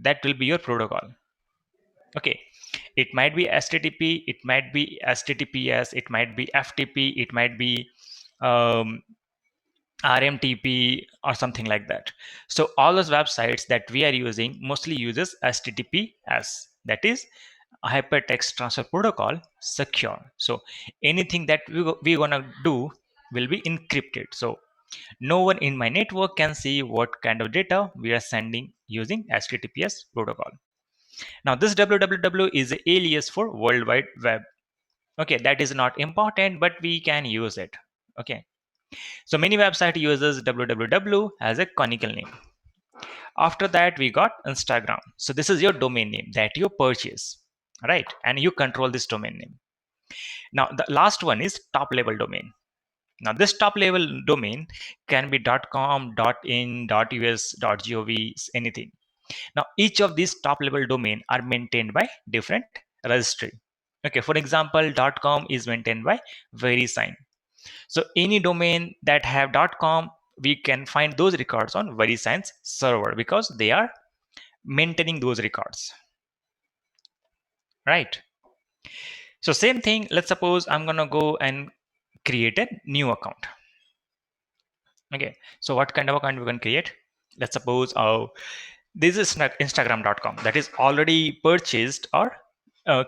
that will be your protocol. Okay, it might be HTTP, it might be HTTPS, it might be FTP, it might be um, RMTP or something like that. So all those websites that we are using mostly uses HTTPS, that is hypertext transfer protocol secure. So anything that we're gonna do will be encrypted. So no one in my network can see what kind of data we are sending using HTTPS protocol. Now this www is an alias for World Wide Web. Okay, that is not important, but we can use it. Okay, so many website uses www as a canonical name. After that, we got Instagram. So this is your domain name that you purchase, right? And you control this domain name. Now the last one is top level domain. Now this top level domain can be .com, .in, .us, .gov, anything. Now each of these top level domain are maintained by different registry. Okay, for example, .com is maintained by VeriSign. So any domain that have .com, we can find those records on VeriSign's server because they are maintaining those records, right? So same thing, let's suppose I'm gonna go and create a new account. Okay, so what kind of account we can create? Let's suppose this is Instagram.com that is already purchased or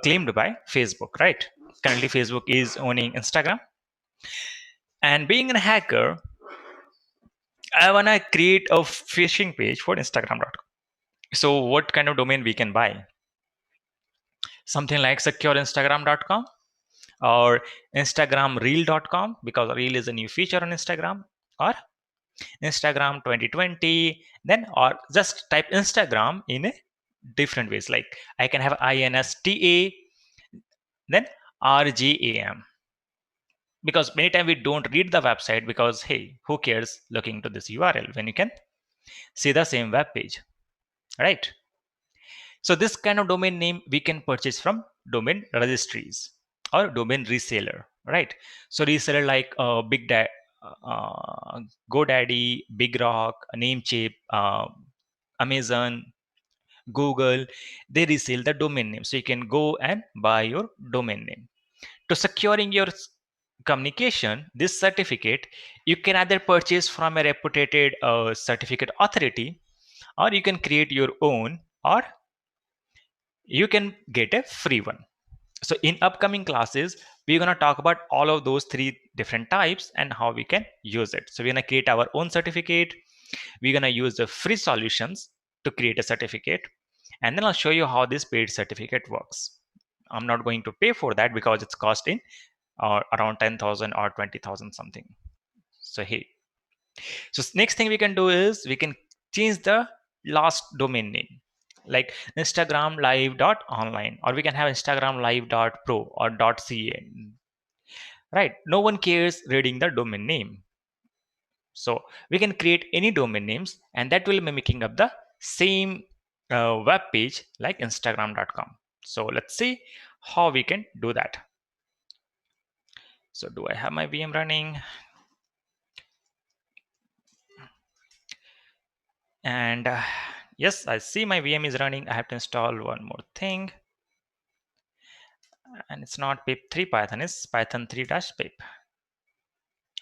claimed by Facebook, right? Currently Facebook is owning Instagram. And being a hacker, I wanna create a phishing page for Instagram.com. So what kind of domain we can buy? Something like secureinstagram.com or instagramreel.com, because reel is a new feature on Instagram, or Instagram 2020, then, or just type Instagram in a different ways, like I can have INSTA, then RGAM, because many times we don't read the website because hey, who cares looking to this URL when you can see the same web page, right? So this kind of domain name we can purchase from domain registries or domain reseller, right? So reseller like GoDaddy, BigRock, Namecheap, Amazon, Google, they resell the domain name. So you can go and buy your domain name. To securing your communication, this certificate, you can either purchase from a reputed certificate authority, or you can create your own, or you can get a free one. So in upcoming classes, we're going to talk about all of those three different types and how we can use it. So we're going to create our own certificate. We're going to use the free solutions to create a certificate. And then I'll show you how this paid certificate works. I'm not going to pay for that because it's costing around 10,000 or 20,000 something. So hey, so next thing we can do is we can change the last domain name, like Instagram live.online, or we can have Instagram live.pro or .ca, right? No one cares reading the domain name. So we can create any domain names and that will be mimicking up the same web page like Instagram.com. So let's see how we can do that. So do I have my VM running? And yes, I see my VM is running. I have to install one more thing. And it's not pip3 Python, it's Python 3-pip.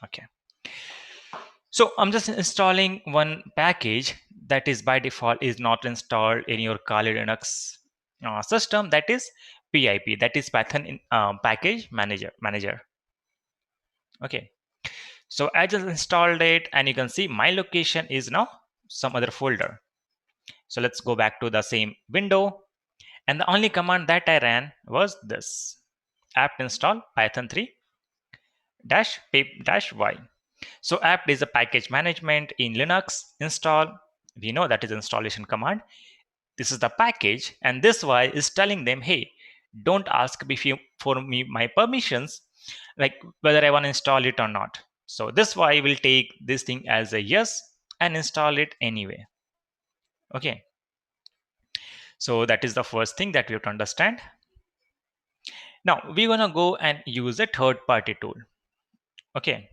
Okay. So I'm just installing one package that is by default is not installed in your Kali Linux system. That is PIP. That is Python package manager. Okay. So I just installed it, and you can see my location is now some other folder. So let's go back to the same window. And the only command that I ran was this: apt install python 3-pip-y. So apt is a package management in Linux. Install, we know that is installation command. This is the package, and this y is telling them, hey, don't ask for me my permissions, like whether I want to install it or not. So this y will take this thing as a yes and install it anyway. Okay. So that is the first thing that we have to understand. Now we're gonna go and use a third-party tool. Okay.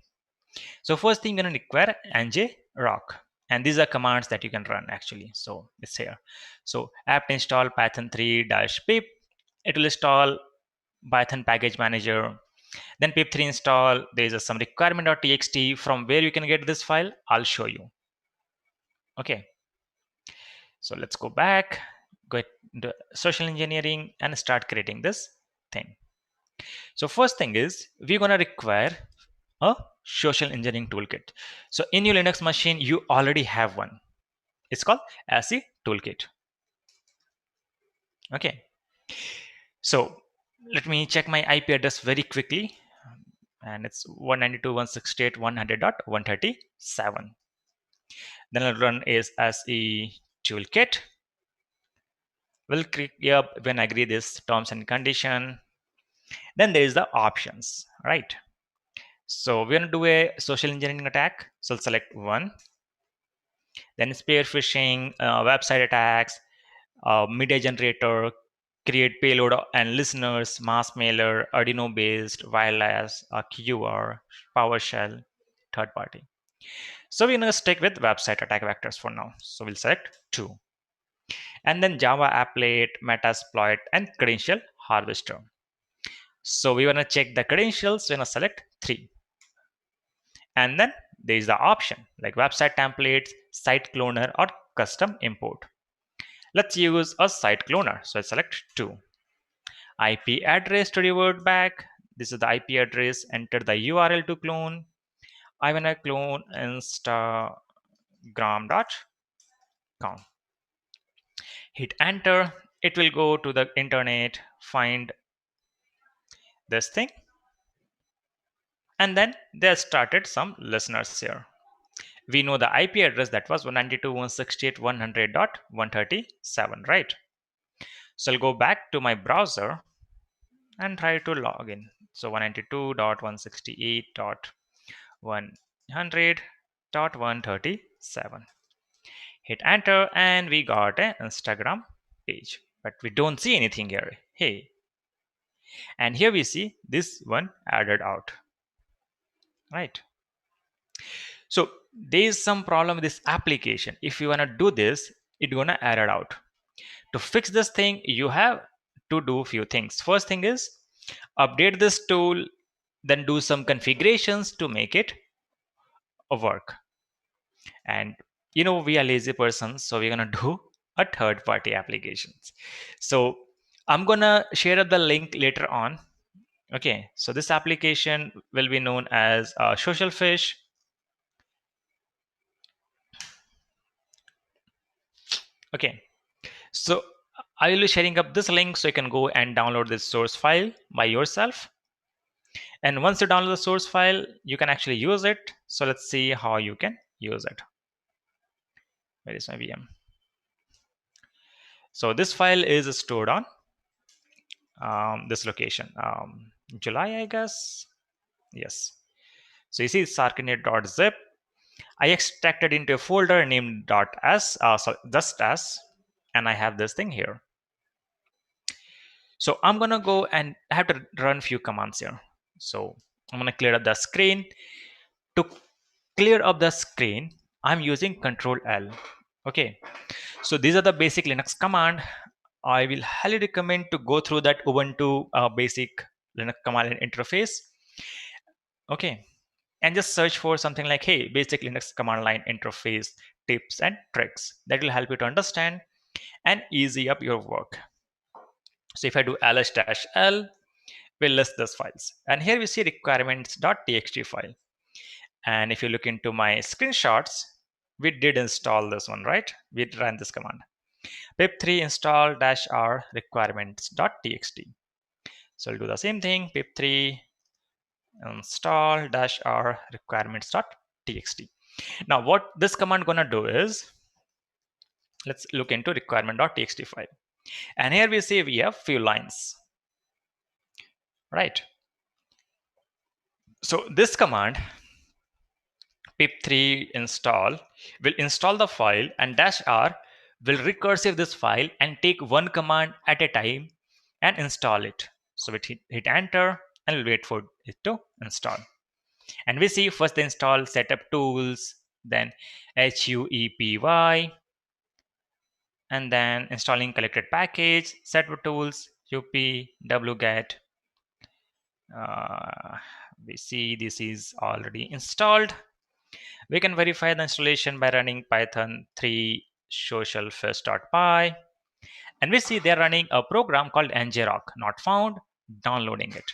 So first thing, we're gonna require nj rock. And these are commands that you can run actually. So it's here. So apt install python 3 dash pip. It will install Python package manager. Then pip3 install. There is some requirement.txt. From where you can get this file, I'll show you. Okay. So let's go back, go into social engineering and start creating this thing. So first thing is we're gonna require a social engineering toolkit. So in your Linux machine, you already have one. It's called ASI toolkit. Okay. So let me check my IP address very quickly. And it's 192.168.100.137. Then I'll run is ASI toolkit. We'll click yep when I agree this terms and condition. Then there is the options, right? So we're going to do a social engineering attack. So select one. Then spear phishing, website attacks, media generator, create payload and listeners, mass mailer, Arduino based, wireless, QR, PowerShell, third party. So we're going to stick with website attack vectors for now. So we'll select two. And then Java applet, Metasploit, and credential harvester. So we want to check the credentials. We're going to select three. And then there is the option like website templates, site cloner, or custom import. Let's use a site cloner. So I select two. IP address to revert back. This is the IP address. Enter the URL to clone. I want to clone instagram.com. Hit enter. It will go to the internet, find this thing. And then there started some listeners here. We know the IP address that was 192.168.100.137, right? So I'll go back to my browser and try to log in. So 192.168.100.137. Hit enter and we got an Instagram page, but we don't see anything here. Hey, and here we see this one added out, right? So there is some problem with this application. If you want to do this, it's gonna error out. To fix this thing, you have to do a few things. First thing is update this tool, then do some configurations to make it work. And we are lazy persons, so we're gonna do a third party applications. So I'm gonna share the link later on. Okay, so this application will be known as Social Fish. Okay, so I will be sharing up this link so you can go and download this source file by yourself. And once you download the source file, you can actually use it. So let's see how you can use it. Where is my VM? So this file is stored on this location, July, I guess. Yes. So you see sarkinet.zip. I extracted into a folder named .s, so just s, and I have this thing here. So I'm gonna go and I have to run few commands here. So I'm gonna clear up the screen. To clear up the screen, I'm using Control L. Okay. So these are the basic Linux command. I will highly recommend to go through that Ubuntu basic Linux command line interface. Okay. And just search for something like, hey, basic Linux command line interface tips and tricks. That will help you to understand and easy up your work. So if I do ls-l, we'll list those files. And here we see requirements.txt file. And if you look into my screenshots, we did install this one, right? We ran this command. pip3 install -r requirements.txt. So I'll do the same thing, pip3 install -r requirements.txt. Now what this command gonna do is, let's look into requirement.txt file. And here we see we have few lines, right? So this command pip3 install will install the file, and -r will recursive this file and take one command at a time and install it. So we hit enter and we'll wait for it to install. And we see first the install setup tools, then HUEPY, and then installing collected package, set tools, UP, wget. We see this is already installed. We can verify the installation by running python 3 socialfish.py, and we see they're running a program called ngrok, not found, downloading it.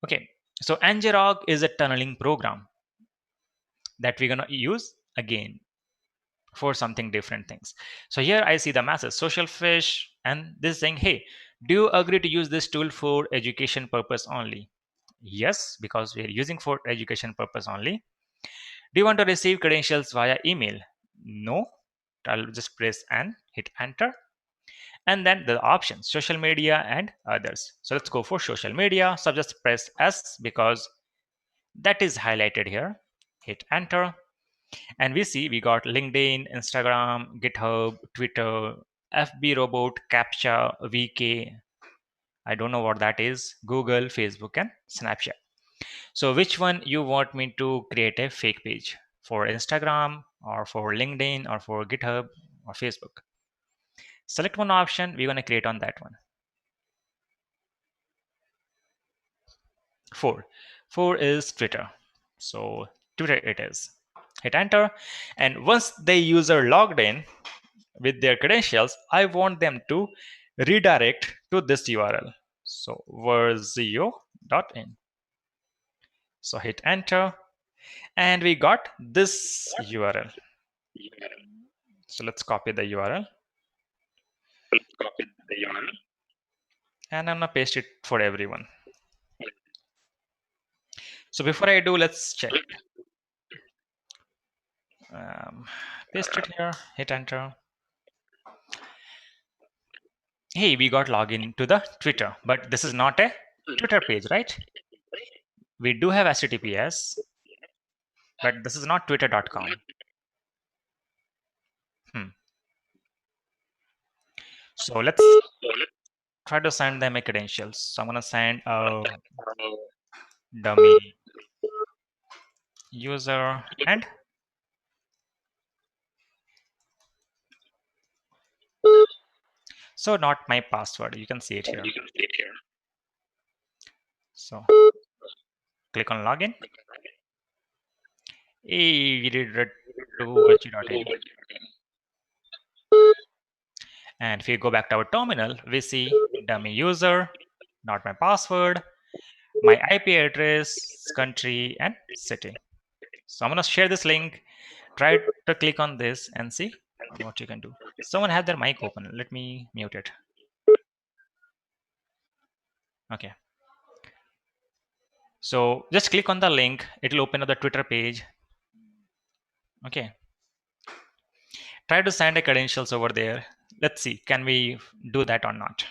Okay, so ngrok is a tunneling program that we're going to use again for something different things. So here I see the message social fish, and this is saying, hey, do you agree to use this tool for education purpose only? Yes, because we're using for education purpose only. Do you want to receive credentials via email? No. I'll just press and hit enter. And then the options, social media and others. So let's go for social media. So just press S because that is highlighted here. Hit enter. And we see we got LinkedIn, Instagram, GitHub, Twitter, FB Robot, CAPTCHA, VK. I don't know what that is. Google, Facebook, and Snapchat. So which one you want me to create a fake page for Instagram or for LinkedIn or for GitHub or Facebook? Select one option. We're going to create on that one. 4. 4 is Twitter. So Twitter it is. Hit enter. And once the user logged in with their credentials, I want them to redirect to this URL. So verzio.in. So hit enter. And we got this URL. So let's copy the URL. And I'm gonna paste it for everyone. So before I do, let's check. Paste it here, hit enter. Hey, we got login to the Twitter, but this is not a Twitter page, right? We do have HTTPS, but this is not twitter.com. So let's try to send them a credentials. So I'm gonna send a dummy user and so not my password. You can see it here. So click on login. Hey, we did it to virtue.in. And if we go back to our terminal, we see dummy user, not my password, my IP address, country, and city. So I'm gonna share this link. Try to click on this and see what you can do. Someone have their mic open. Let me mute it. Okay. So just click on the link. It'll open up the Twitter page. Okay. Try to send a credentials over there. Let's see, can we do that or not?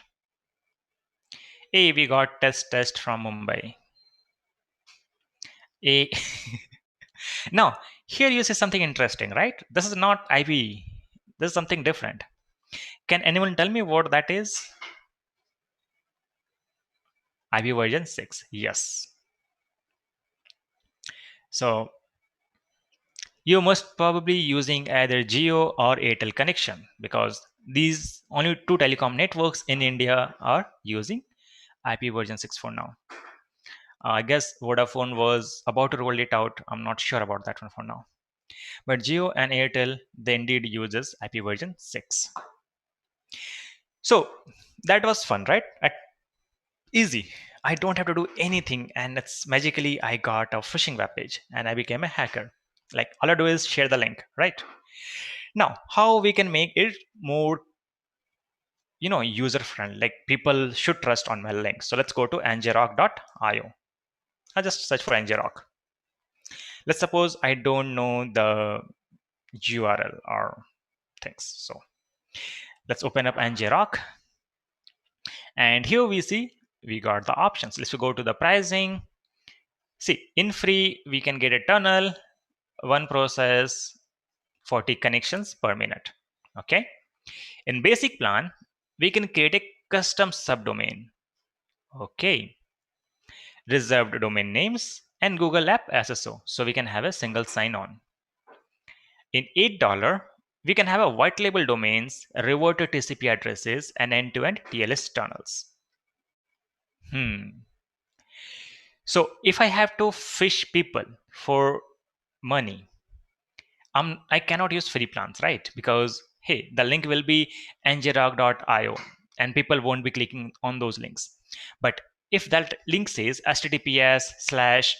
Hey, we got test from Mumbai. A now here you see something interesting, right? This is not IP. This is something different. Can anyone tell me what that is? IP version 6. Yes. So you must probably using either Jio or Airtel connection because these only two telecom networks in India are using IP version 6 for now. I guess Vodafone was about to roll it out. I'm not sure about that one for now. But Jio and Airtel, they indeed uses IP version 6. So that was fun, right? Easy. I don't have to do anything, and it's magically I got a phishing web page and I became a hacker. Like all I do is share the link, right? Now, how we can make it more, user friendly, like people should trust on my link. So let's go to ngrok.io. I just search for ngrok. Let's suppose I don't know the URL or things. So let's open up ngrok. And here we see we got the options. Let's go to the pricing. See, in free, we can get a tunnel, one process, 40 connections per minute. Okay. In basic plan, we can create a custom subdomain. Okay. Reserved domain names and Google App SSO. So we can have a single sign on. In $8, we can have a white label domains, reverted TCP addresses, and end-to-end TLS tunnels. So if I have to fish people for money, I cannot use free plans, right? Because hey, the link will be ngrok.io and people won't be clicking on those links. But if that link says https slash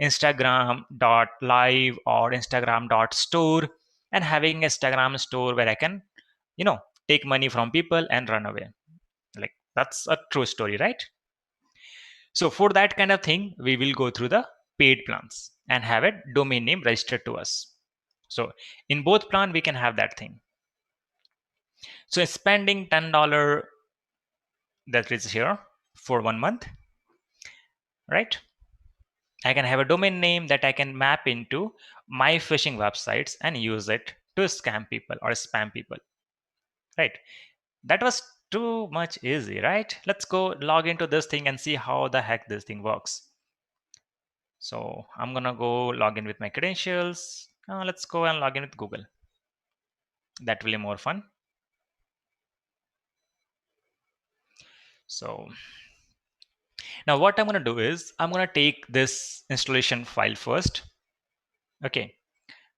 instagram.live or instagram.store and having a Instagram store where I can, you know, take money from people and run away. Like that's a true story, right? So for that kind of thing, we will go through the paid plans and have a domain name registered to us. So in both plan, we can have that thing. So spending $10 that is here for 1 month, right? I can have a domain name that I can map into my phishing websites and use it to scam people or spam people, right? That was too much easy, right? Let's go log into this thing and see how the heck this thing works. So I'm gonna go log in with my credentials. Let's go and log in with Google. That will be more fun. So now what I'm gonna do is I'm gonna take this installation file first. Okay.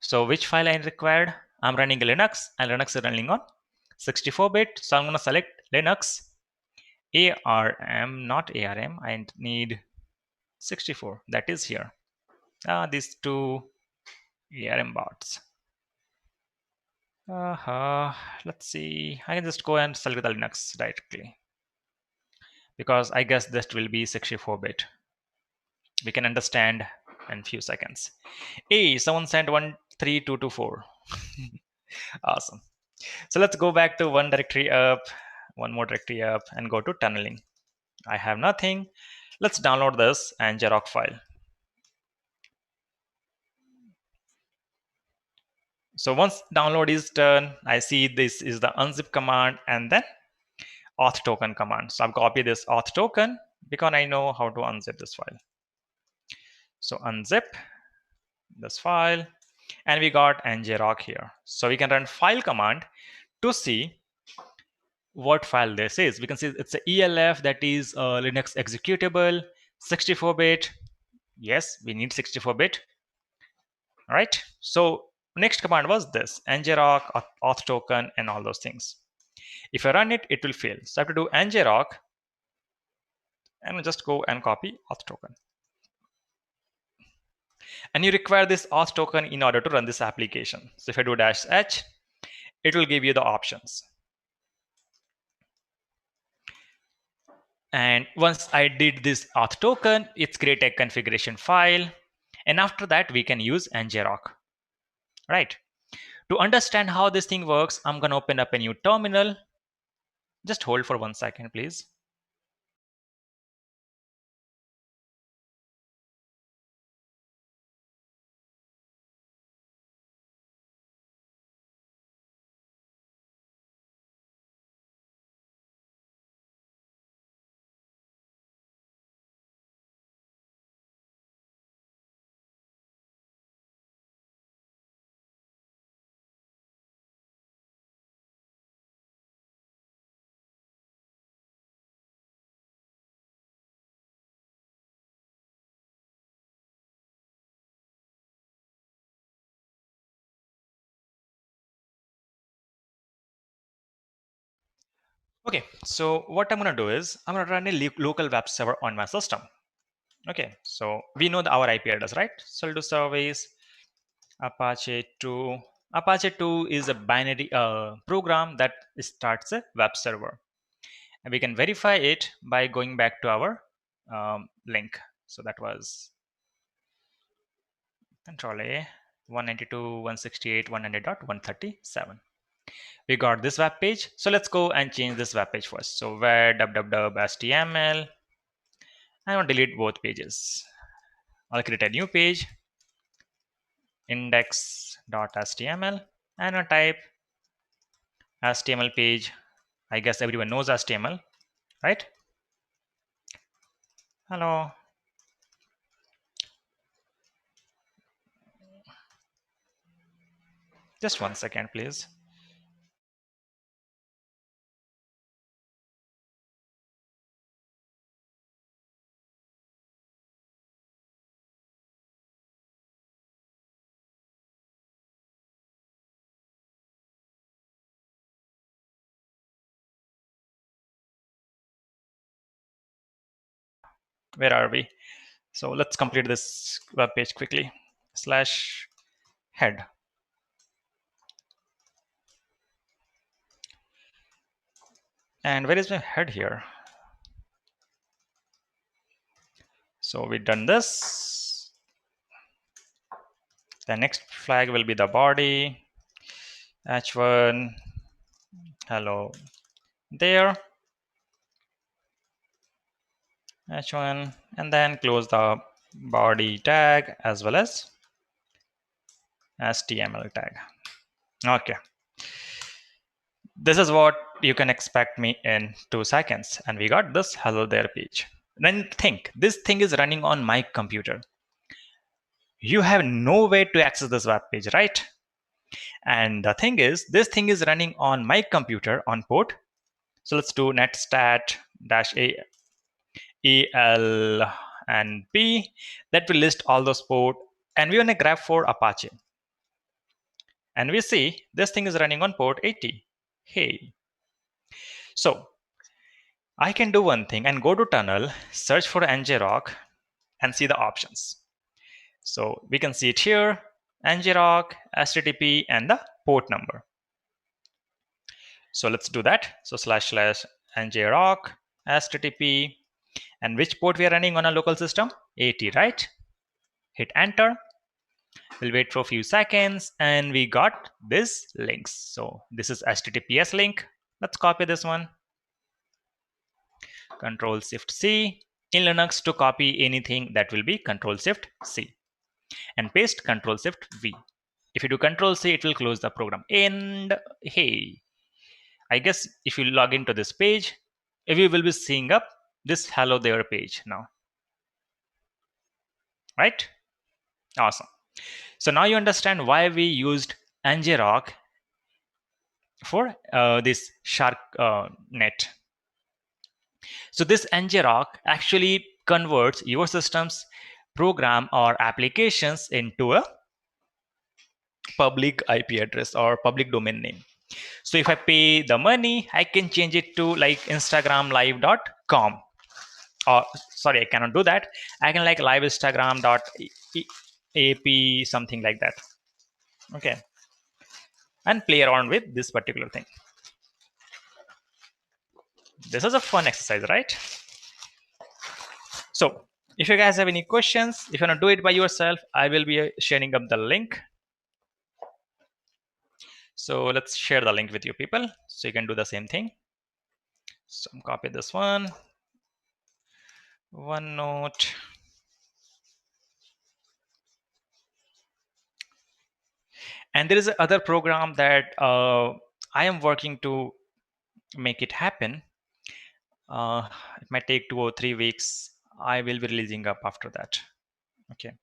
So which file I required? I'm running Linux and Linux is running on 64-bit. So I'm gonna select Linux ARM, not ARM. I need 64. That is here. These two ARM bots. Let's see. I can just go and select the Linux directly because I guess this will be 64-bit. We can understand in few seconds. Hey, someone sent 13224. Awesome. So let's go back to one directory up, one more directory up, and go to tunneling. I have nothing. Let's download this and Xerox file. So once download is done, I see this is the unzip command and then auth token command. So I've copied this auth token because I know how to unzip this file. So unzip this file and we got ngrok here. So we can run file command to see what file this is. We can see it's a ELF, that is a Linux executable, 64-bit. Yes, we need 64-bit. All right. So next command was this ngrok, auth token, and all those things. If I run it, it will fail. So I have to do ngrok and just go and copy auth token. And you require this auth token in order to run this application. So if I do -h, it will give you the options. And once I did this auth token, it's create a configuration file. And after that, we can use ngrok, right? To understand how this thing works, I'm going to open up a new terminal. Just hold for 1 second, please. Okay, so what I'm going to do is I'm going to run a local web server on my system. Okay, so we know our IP address, right? So I'll do service Apache 2. Apache 2 is a binary program that starts a web server. And we can verify it by going back to our link. So that was Control A 192.168.100.137. We got this web page. So let's go and change this web page first. So where www.html. I want to delete both pages. I'll create a new page, index.html, and I'll type HTML page. I guess everyone knows HTML, right? Hello. Just 1 second, please. Where are we? So let's complete this web page quickly. Slash head. And where is my head here? So we've done this. The next flag will be the body. H1, hello there. H1, and then close the body tag as well as HTML tag. Okay. This is what you can expect me in 2 seconds. And we got this hello there page. Then think, this thing is running on my computer. You have no way to access this web page, right? And the thing is, this thing is running on my computer on port. So let's do netstat -al and p. That will list all those port. And we want to grab for Apache. And we see this thing is running on port 80. Hey. So I can do one thing and go to tunnel, search for ngrok, and see the options. So we can see it here, ngrok, http, and the port number. So let's do that. So / ngrok, http, and which port we are running on a local system? 80, right? Hit enter. We'll wait for a few seconds, and we got this links. So this is HTTPS link. Let's copy this one. Control-Shift-C. In Linux, to copy anything, that will be Control-Shift-C. And paste Control-Shift-V. If you do Control-C, it will close the program. And hey, I guess if you log into this page, we will be seeing up this hello there page now. Right? Awesome. So now you understand why we used ngrok for this Shark net. So this ngrok actually converts your system's program or applications into a public IP address or public domain name. So if I pay the money, I can change it to like instagramlive.com. Or sorry, I cannot do that. I can like live instagram.ap, something like that. Okay. And play around with this particular thing. This is a fun exercise, right? So if you guys have any questions, if you want to do it by yourself, I will be sharing up the link. So let's share the link with you people so you can do the same thing. So copy this one, OneNote. And there is another program that I am working to make it happen. It might take 2 or 3 weeks. I will be releasing up after that. Okay.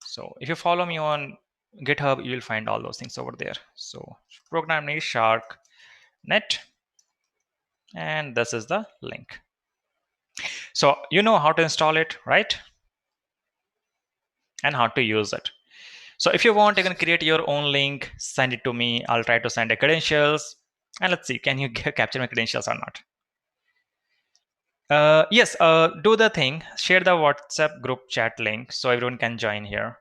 So if you follow me on GitHub, you will find all those things over there. So program name is SharkNet, and this is the link. So you know how to install it, right? And how to use it. So if you want, you can create your own link, send it to me. I'll try to send the credentials, and let's see, can you capture my credentials or not? Yes, do the thing, share the WhatsApp group chat link so everyone can join here.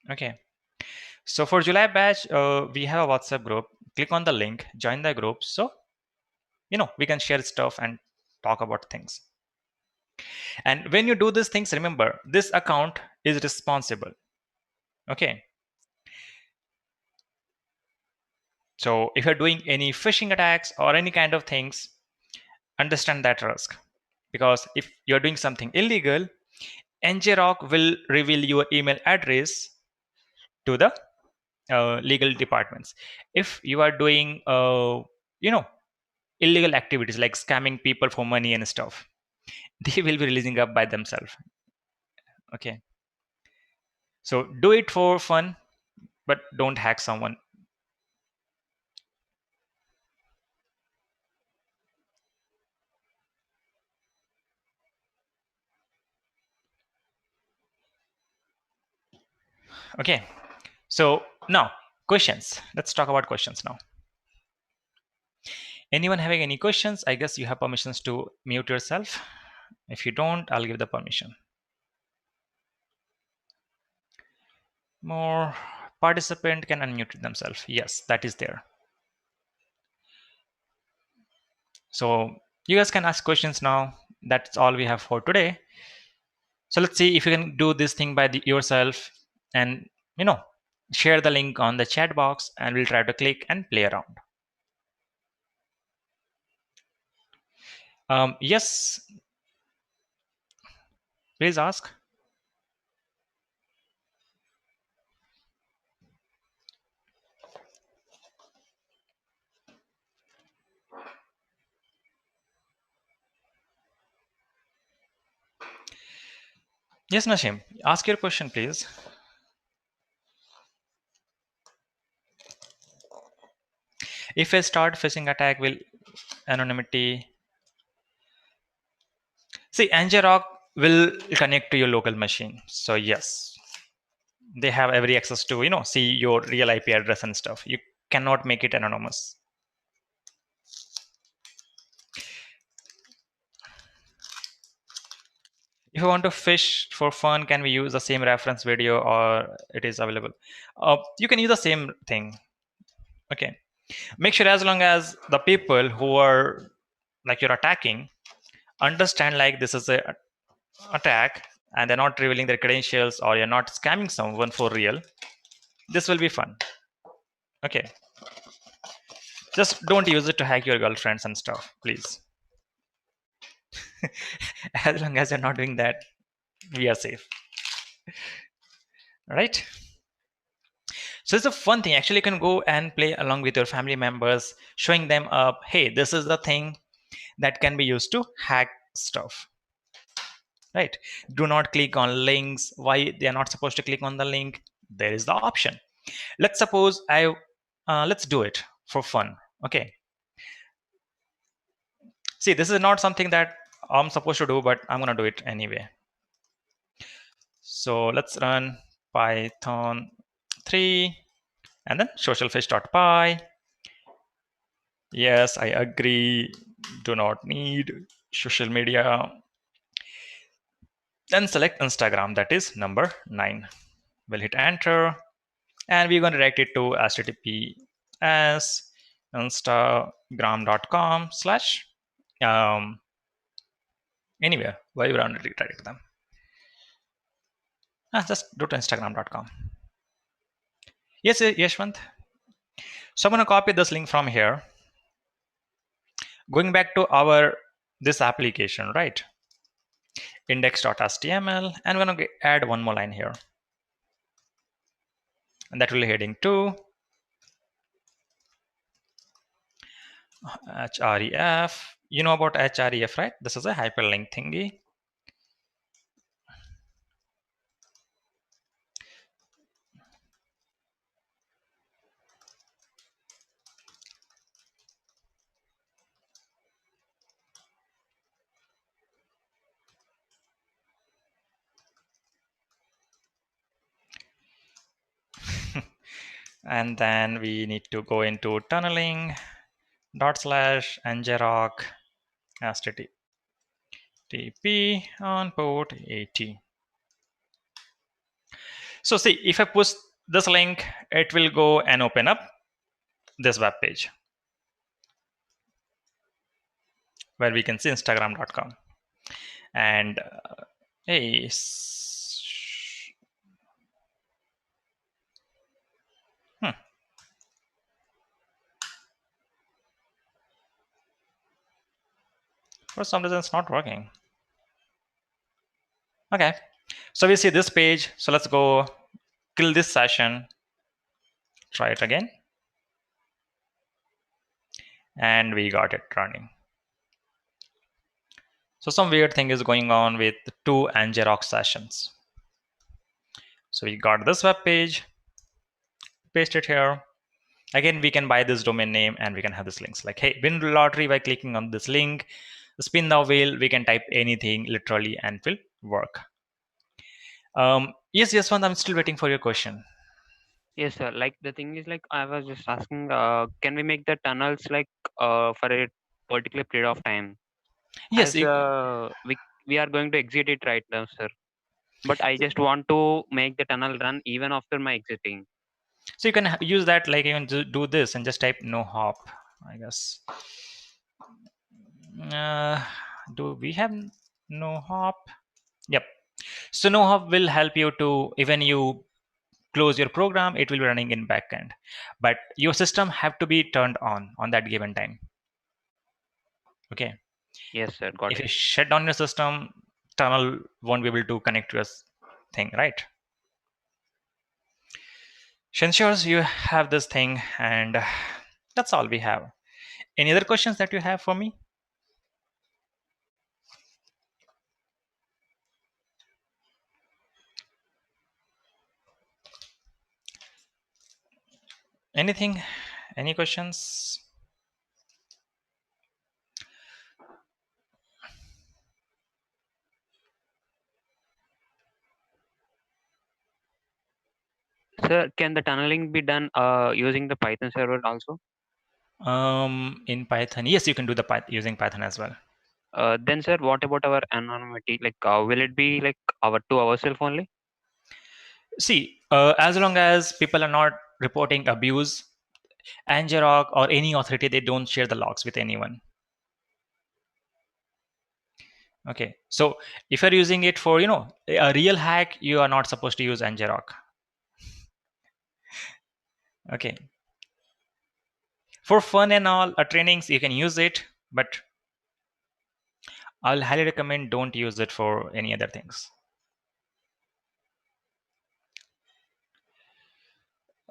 Okay. So for July batch, we have a WhatsApp group. Click on the link, join the group. So, we can share stuff and talk about things. And when you do these things, remember, this account is responsible. Okay. So if you're doing any phishing attacks or any kind of things, understand that risk. Because if you're doing something illegal, ngrok will reveal your email address to the legal departments. If you are doing, illegal activities like scamming people for money and stuff, they will be releasing up by themselves. Okay. So do it for fun. but don't hack someone. Okay, so now questions. Let's talk about questions now. Anyone having any questions? I guess you have permissions to mute yourself. If you don't, I'll give the permission. More participant can unmute themselves. Yes, that is there. So you guys can ask questions now. That's all we have for today. So let's see if you can do this thing by yourself, and share the link on the chat box, and we'll try to click and play around. Yes, please ask. Yes, Nashim, ask your question, please. If I start phishing attack, will anonymity? See, Ngrok will connect to your local machine. So yes, they have every access to see your real IP address and stuff. You cannot make it anonymous. If you want to fish for fun, can we use the same reference video, or it is available? You can use the same thing. Okay, make sure as long as the people who are like you're attacking understand like this is a attack, and they're not revealing their credentials, or you're not scamming someone for real, this will be fun. Okay, just don't use it to hack your girlfriends and stuff, please. As long as you're not doing that, we are safe. Right? So it's a fun thing. Actually, you can go and play along with your family members, showing them up, hey, this is the thing that can be used to hack stuff. Right? Do not click on links. Why they are not supposed to click on the link? There is the option. Let's suppose let's do it for fun. Okay. See, this is not something that I'm supposed to do, but I'm gonna do it anyway. So let's run Python 3 and then socialfish.py. Yes, I agree. Do not need social media. Then select Instagram, that is number 9. We'll hit enter, and we're going to direct it to https instagram.com slash anywhere where you want to redirect them. Just do to instagram.com. Yes, Yashwant. So I'm going to copy this link from here. Going back to this application, right? Index.html, and we're going to add one more line here. And that will be heading to href. You know about href, right? This is a hyperlink thingy. And then we need to go into tunneling /ngrok http on port 80. So see, if I push this link, it will go and open up this web page where we can see instagram.com. And hey, for some reason it's not working. Okay, so we see this page. So let's go kill this session. Try it again. And we got it running. So some weird thing is going on with 2 Ngrok sessions. So we got this web page. paste it here. Again, we can buy this domain name and we can have this links like, hey, win lottery by clicking on this link, spin the wheel. We can type anything literally and it will work. Yes, yes, one. I'm still waiting for your question. Yes, sir. Like the thing is, like I was just asking, can we make the tunnels like for a particular period of time? Yes, As we are going to exit it right now, sir. But I just want to make the tunnel run even after my exiting. so you can use that, like even do this and just type no hop, I guess. uh, do we have no hop? Yep. So no hop will help you to, even you close your program, it will be running in backend, but your system have to be turned on that given time. Okay. Yes, sir. Got If it. you shut down your system, tunnel won't be able to connect to your thing, right? Ensures you have this thing, and that's all we have. Any other questions that you have for me? Anything? Any questions? Sir, can the tunneling be done using the Python server also? In Python, yes, you can do the using Python as well. Then, sir, what about our anonymity? Like, will it be like our to ourselves only? See, as long as people are not reporting abuse, Angerok or any authority, they don't share the logs with anyone. Okay, so if you're using it for a real hack, you are not supposed to use Angerok. Okay, for fun and all trainings you can use it, but I'll highly recommend don't use it for any other things.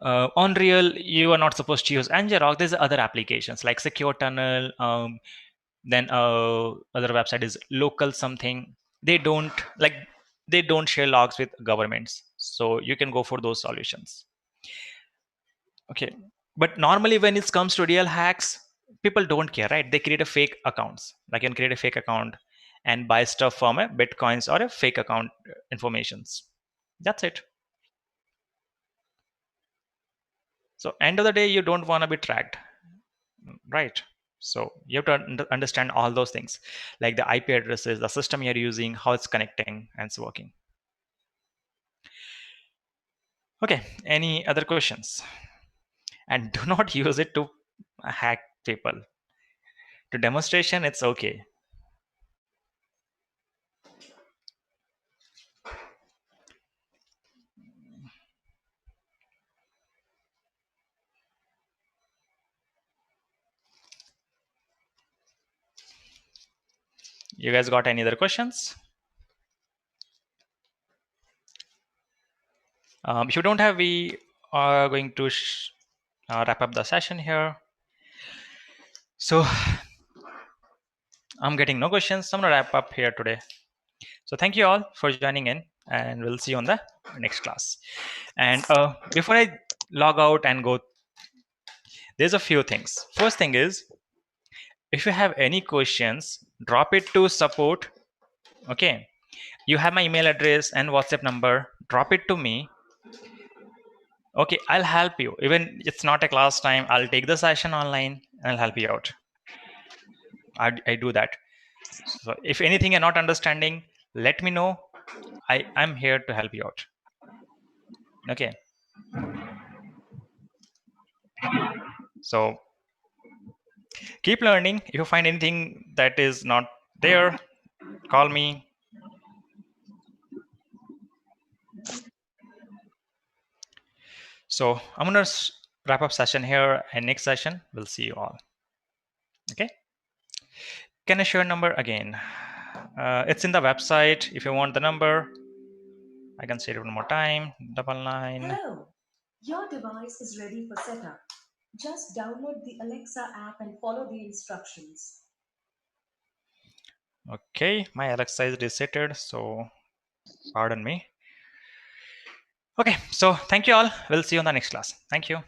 On real, you are not supposed to use Nginx. There's other applications like Secure Tunnel. Then other website is local something. They don't like they don't share logs with governments, so you can go for those solutions. Okay, but normally when it comes to real hacks, people don't care, right? They create a fake accounts. Like you can create a fake account and buy stuff from a bitcoins or a fake account informations. That's it. So end of the day, you don't want to be tracked, right? So you have to understand all those things, like the IP addresses, the system you're using, how it's connecting, and it's working. Okay, any other questions? And do not use it to hack people. To demonstration, it's okay. You guys got any other questions? If you don't have, we are going to wrap up the session here. So I'm getting no questions. I'm gonna wrap up here today. So thank you all for joining in, and we'll see you on the next class. And before I log out and go, there's a few things. First thing is, if you have any questions, drop it to support. Okay, you have my email address and WhatsApp number. Drop it to me. Okay, I'll help you. Even it's not a class time, I'll take the session online and I'll help you out. I do that. So if anything you're not understanding, let me know. I'm here to help you out. Okay. So keep learning. If you find anything that is not there, call me. So I'm gonna wrap up session here, and next session we'll see you all. Okay. Can I share number again? It's in the website. If you want the number, I can say it one more time. 99. Hello, your device is ready for setup. Just download the Alexa app and follow the instructions. Okay, my Alexa is resetted, so pardon me. Okay, so thank you all. We'll see you on the next class. Thank you.